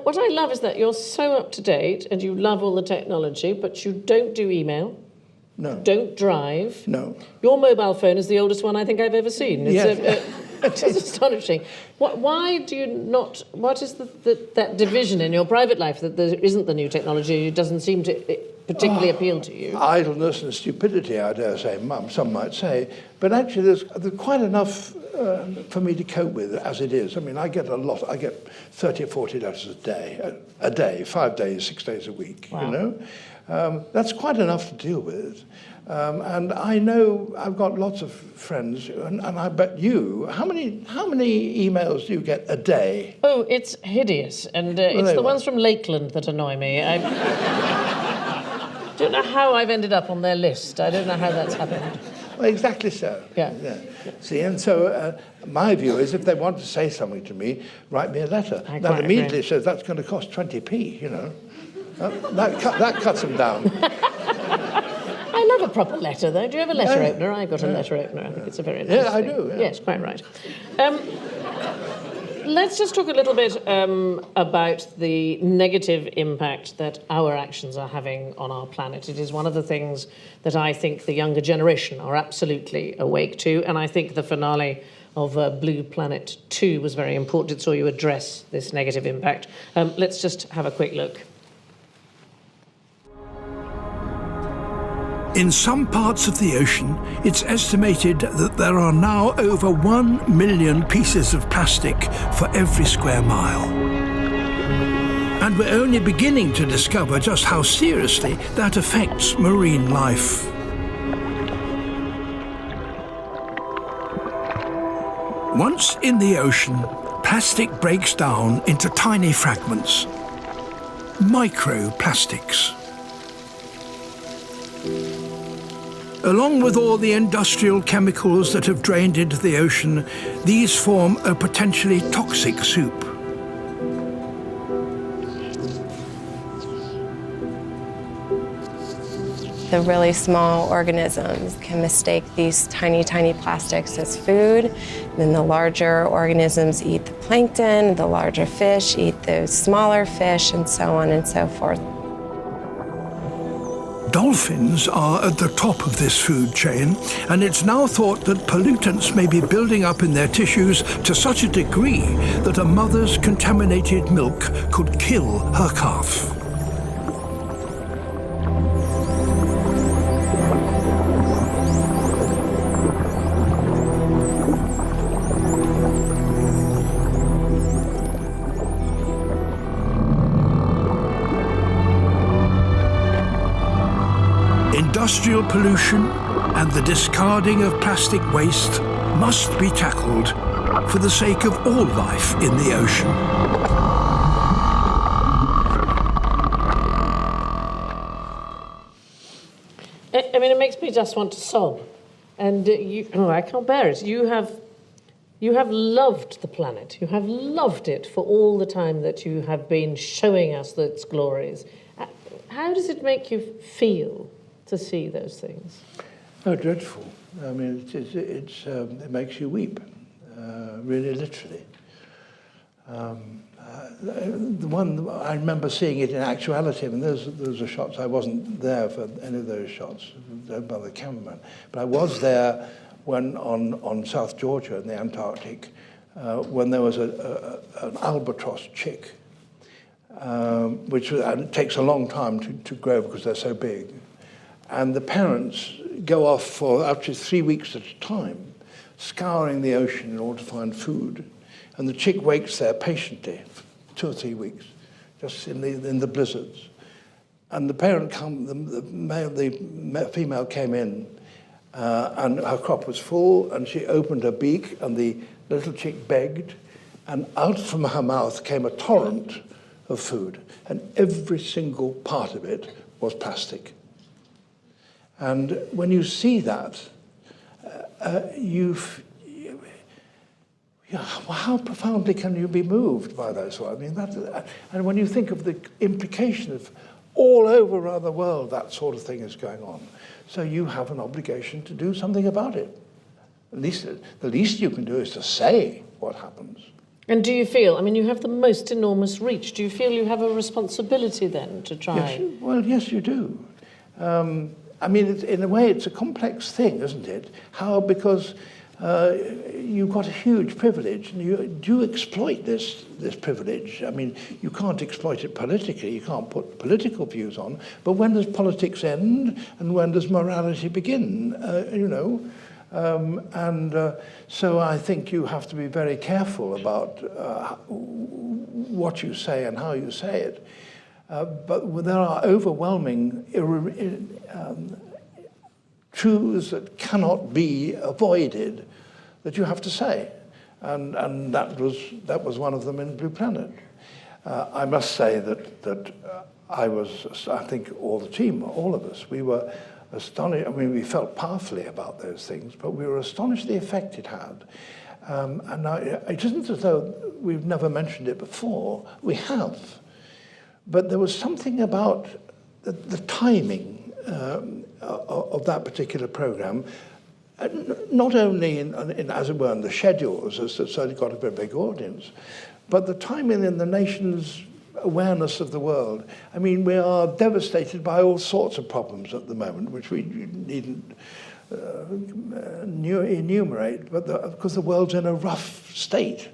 What I love is that you're so up to date and you love all the technology, but you don't do email. No. Don't drive. No. Your mobile phone is the oldest one I think I've ever seen. It's Yes. It's astonishing. Why do you not... What is that division in your private life that there isn't the new technology? It doesn't seem to particularly appeal to you. Idleness and stupidity, I dare say, some might say. But actually, there's quite enough for me to cope with as it is. I mean, I get 30 or 40 letters a day, 5 days, 6 days a week, Wow. you know. That's quite enough to deal with. And I know I've got lots of friends, and I bet you, how many emails do you get a day? Oh, it's hideous. And it's the ones from Lakeland that annoy me. I don't know how I've ended up on their list. I don't know how that's happened. Well, exactly so. Yeah. See, and so my view is if they want to say something to me, write me a letter. That immediately says that's going to cost 20p, you know. That cuts them down. I love a proper letter, though. Do you have a letter opener? I've got a letter opener. I think it's a very nice Yeah, I thing. do. Yeah. Yes, quite right. Let's just talk a little bit about the negative impact that our actions are having on our planet. It is one of the things that I think the younger generation are absolutely awake to, and I think the finale of Blue Planet 2 was very important. It saw you address this negative impact. Let's just have a quick look. In some parts of the ocean, it's estimated that there are now over 1 million pieces of plastic for every square mile. And we're only beginning to discover just how seriously that affects marine life. Once in the ocean, plastic breaks down into tiny fragments, microplastics. Along with all the industrial chemicals that have drained into the ocean, these form a potentially toxic soup. The really small organisms can mistake these tiny, tiny plastics as food. Then the larger organisms eat the plankton, the larger fish eat those smaller fish, and so on and so forth. Dolphins are at the top of this food chain, and it's now thought that pollutants may be building up in their tissues to such a degree that a mother's contaminated milk could kill her calf. Industrial pollution and the discarding of plastic waste must be tackled for the sake of all life in the ocean. I mean, it makes me just want to sob. And I can't bear it. You have loved the planet. You have loved it for all the time that you have been showing us its glories. How does it make you feel to see those things? Oh, dreadful. I mean, it makes you weep, really literally. The one I remember seeing it in actuality, I mean, those are shots. I wasn't there for any of those shots by the cameraman, but I was there when on South Georgia in the Antarctic, when there was an albatross chick, and it takes a long time to grow because they're so big. And the parents go off for up to 3 weeks at a time, scouring the ocean in order to find food. And the chick waits there patiently for 2 or 3 weeks, just in the blizzards. And the female came in, and her crop was full, and she opened her beak, and the little chick begged, and out from her mouth came a torrent of food, and every single part of it was plastic. And when you see that, how profoundly can you be moved by those? I mean, and when you think of the implication of all over around the world, that sort of thing is going on. So you have an obligation to do something about it. The least you can do is to say what happens. And do you feel, I mean, you have the most enormous reach. Do you feel you have a responsibility then to try? Yes, well, yes, you do. I mean, in a way, it's a complex thing, isn't it? How? Because you've got a huge privilege, and do you exploit this privilege? I mean, you can't exploit it politically. You can't put political views on. But when does politics end, and when does morality begin? You know. So I think you have to be very careful about what you say and how you say it. But there are overwhelming truths that cannot be avoided that you have to say, and that was one of them in Blue Planet. I must say that I think all the team, all of us, we were astonished. I mean, we felt powerfully about those things, but we were astonished the effect it had. And now, it isn't as though we've never mentioned it before. We have. But there was something about the timing of that particular program, not only in, as it were, in the schedules, as it certainly got a very big audience, but the timing in the nation's awareness of the world. I mean, we are devastated by all sorts of problems at the moment, which we needn't enumerate, but because the world's in a rough state.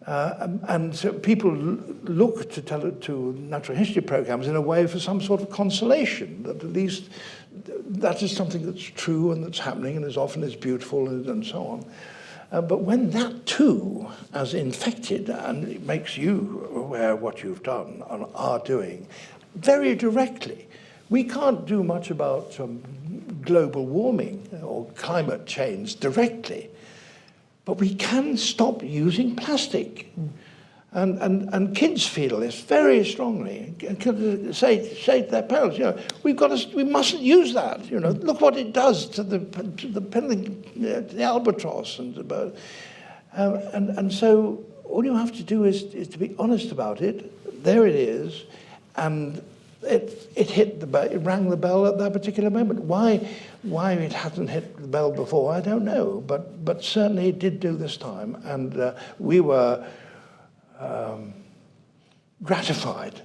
And so people look to natural history programs in a way for some sort of consolation, that at least that is something that's true and that's happening and as often is beautiful and so on. But when that too has infected, and it makes you aware of what you've done and are doing very directly, we can't do much about global warming or climate change directly, but we can stop using plastic. And kids feel this very strongly. Say to their parents, you know, we mustn't use that. You know, look what it does to the albatross and the bird. And so all you have to do is to be honest about it. There it is, and it hit the bell. It rang the bell at that particular moment. Why it hasn't hit the bell before, I don't know. But certainly it did do this time, and we were gratified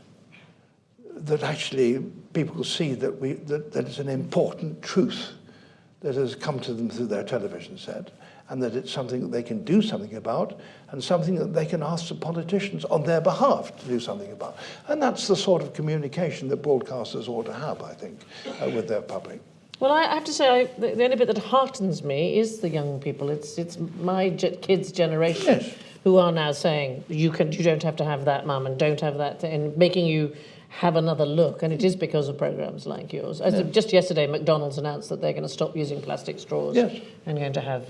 that actually people see that it's an important truth that has come to them through their television set, and that it's something that they can do something about, and something that they can ask the politicians on their behalf to do something about. And that's the sort of communication that broadcasters ought to have, I think, with their public. Well, I have to say, the only bit that heartens me is the young people. It's my kids' generation. Yes. Who are now saying, you don't have to have that, Mum, and don't have that, and making you have another look. And it is because of programmes like yours. Just yesterday, McDonald's announced that they're going to stop using plastic straws and going to have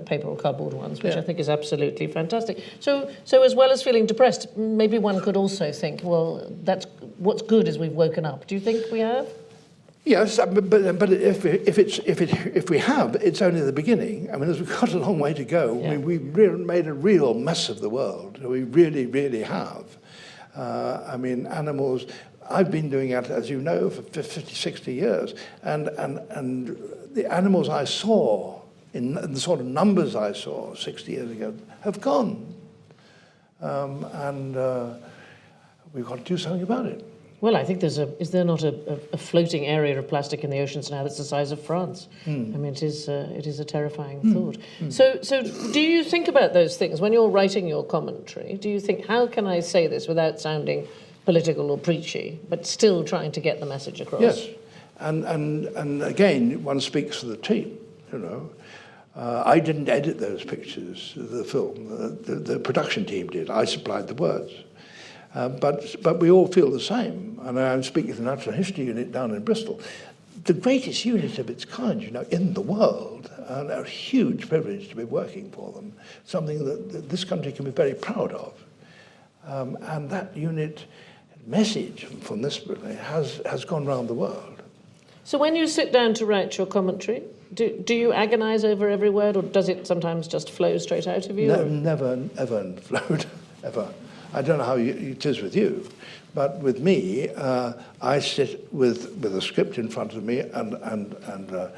paper or cardboard ones, which I think is absolutely fantastic. So as well as feeling depressed, maybe one could also think, well, that's what's good is we've woken up. Do you think we have? Yes, but if we have, it's only the beginning. I mean, we've got a long way to go. Yeah. We've made a real mess of the world. We really, really have. I mean, animals. I've been doing it, as you know, for 50, 60 years, and the animals I saw in the sort of numbers I saw 60 years ago have gone, and we've got to do something about it. Well, I think is there not a floating area of plastic in the oceans now that's the size of France? I mean, it is a terrifying thought. So do you think about those things when you're writing your commentary? Do you think, how can I say this without sounding political or preachy, but still trying to get the message across? Yes, and again, one speaks for the team, you know. I didn't edit those pictures, the film. The production team did. I supplied the words. But we all feel the same. And I'm speaking to the Natural History Unit down in Bristol, the greatest unit of its kind, you know, in the world, and a huge privilege to be working for them, something that this country can be very proud of. And that unit message from this has gone round the world. So when you sit down to write your commentary, do you agonise over every word, or does it sometimes just flow straight out of you? No, never, ever flowed, ever. I don't know how it is with you, but with me, I sit with a script in front of me and a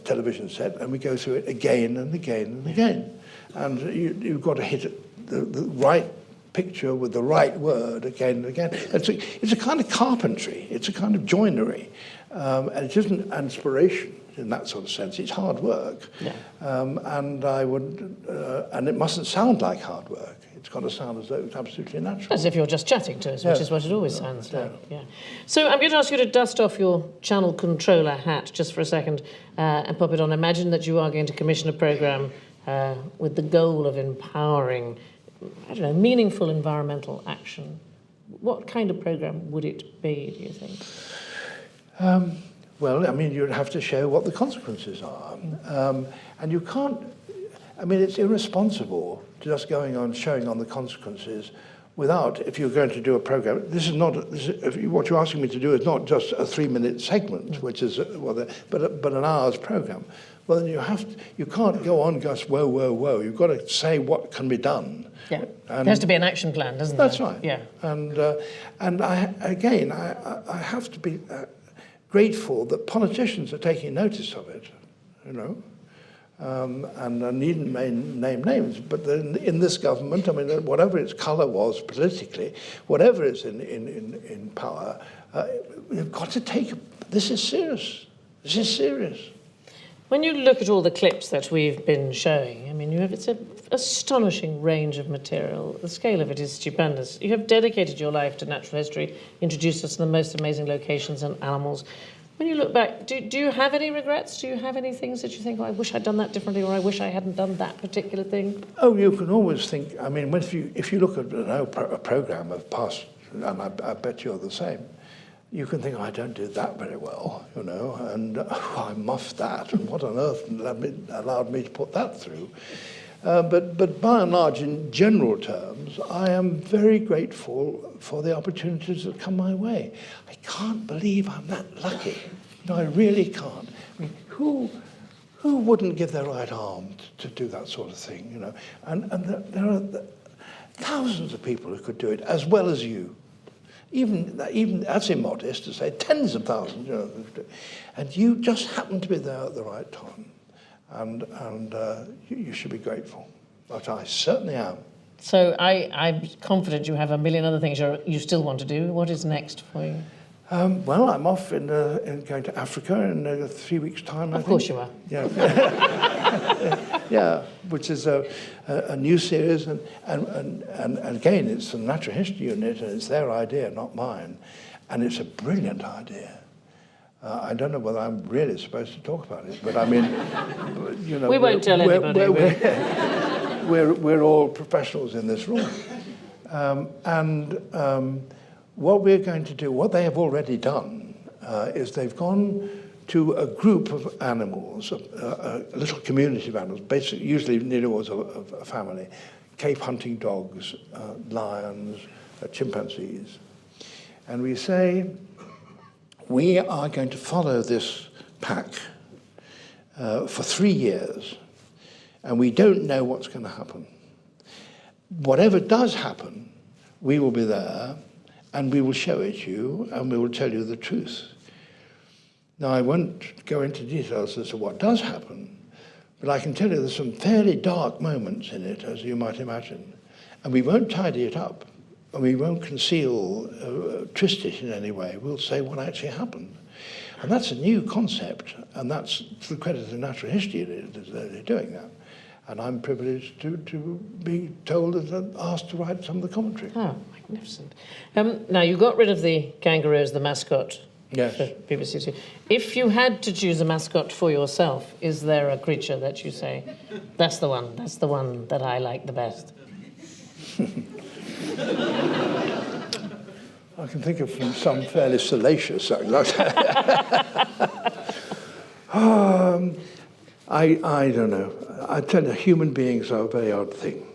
television set, and we go through it again and again and again. and you've got to hit the right picture with the right word again and again. It's a kind of carpentry. It's a kind of joinery, and it isn't inspiration in that sort of sense. It's hard work, Yeah. And it mustn't sound like hard work. It's got to sound as though it's absolutely natural. As if you're just chatting to us, which Yeah. is what it always sounds like. Yeah. So I'm going to ask you to dust off your channel controller hat just for a second and pop it on. Imagine that you are going to commission a programme with the goal of empowering, I don't know, meaningful environmental action. What kind of programme would it be, do you think? Well, I mean, you'd have to show what the consequences are. And you can't, I mean, it's irresponsible just going on showing on the consequences without, if you're going to do a program, what you're asking me to do is not just a 3-minute segment, which is, but an hour's program. Well, then you can't go on just whoa, whoa, whoa. You've got to say what can be done. Yeah, there has to be an action plan, doesn't there? That's right. Yeah. And I have to be grateful that politicians are taking notice of it, you know. And I needn't name names, but in this government, I mean, whatever its colour was politically, whatever is in power, you've got to take. This is serious. This is serious. When you look at all the clips that we've been showing, I mean, it's an astonishing range of material. The scale of it is stupendous. You have dedicated your life to natural history, introduced us to the most amazing locations and animals. When you look back, do you have any regrets? Do you have any things that you think, oh, I wish I'd done that differently, or I wish I hadn't done that particular thing? Oh, you can always think, I mean, if you look at a programme of past, and I bet you're the same, you can think, oh, I don't do that very well, you know, and I muffed that, and what on earth allowed me to put that through? But by and large, in general terms, I am very grateful for the opportunities that come my way. I can't believe I'm that lucky. No, I really can't. I mean, who wouldn't give their right arm to do that sort of thing, you know? And there are thousands of people who could do it as well as you. Even that's immodest to say, tens of thousands, you know, and you just happen to be there at the right time. And you should be grateful. But I certainly am. So I'm confident you have a million other things you still want to do. What is next for you? Well, I'm off in going to Africa in 3 weeks' time. Of course you are. Yeah, yeah, which is a new series, and again, it's the Natural History Unit, and it's their idea, not mine, and it's a brilliant idea. I don't know whether I'm really supposed to talk about it, but I mean, you know, we won't tell anybody. We're all professionals in this room, what we're going to do, what they have already done, is they've gone to a group of animals, a little community of animals, basically, usually nearly always a family, Cape hunting dogs, lions, chimpanzees, and we say, we are going to follow this pack for 3 years, and we don't know what's going to happen. Whatever does happen, we will be there, and we will show it to you, and we will tell you the truth. Now, I won't go into details as to what does happen, but I can tell you there's some fairly dark moments in it, as you might imagine, and we won't tidy it up. And we won't conceal, twist it in any way. We'll say what actually happened. And that's a new concept, and that's to the credit of the Natural History Unit that they're doing that. And I'm privileged to be told and asked to write some of the commentary. Oh, magnificent. Now, you got rid of the kangaroo as the mascot. Yes. For BBC Two. If you had to choose a mascot for yourself, is there a creature that you say, that's the one that I like the best? I can think of some fairly salacious something like that. I don't know. I tell you, human beings are a very odd thing.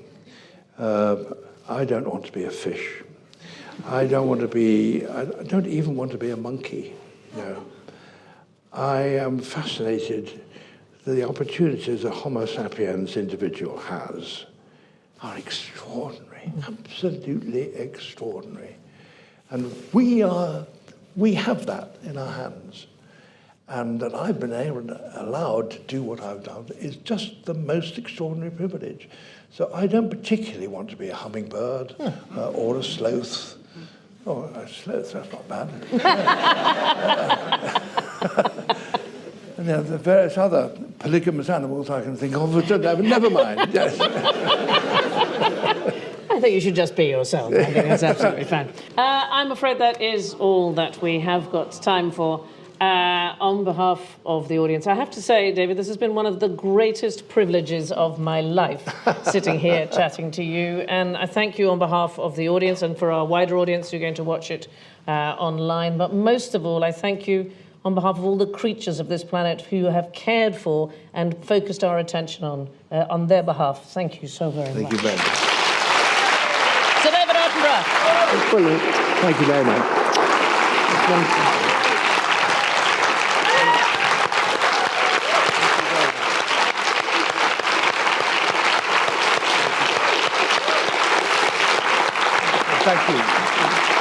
I don't want to be a fish. I don't even want to be a monkey. No. I am fascinated that the opportunities a Homo sapiens individual has are extraordinary, absolutely extraordinary. And we have that in our hands. And that I've been allowed to do what I've done is just the most extraordinary privilege. So I don't particularly want to be a hummingbird or a sloth. Oh, a sloth, that's not bad. And there are the various other polygamous animals I can think of, but never mind. Yes. I think you should just be yourself. I think that's absolutely fine. I'm afraid that is all that we have got time for. On behalf of the audience, I have to say, David, this has been one of the greatest privileges of my life, sitting here chatting to you. And I thank you on behalf of the audience and for our wider audience who are going to watch it online. But most of all, I thank you on behalf of all the creatures of this planet who you have cared for and focused our attention on their behalf. Thank you so very much. Thank you very much. Sir David Attenborough. Brilliant. Thank you very much. Thank you.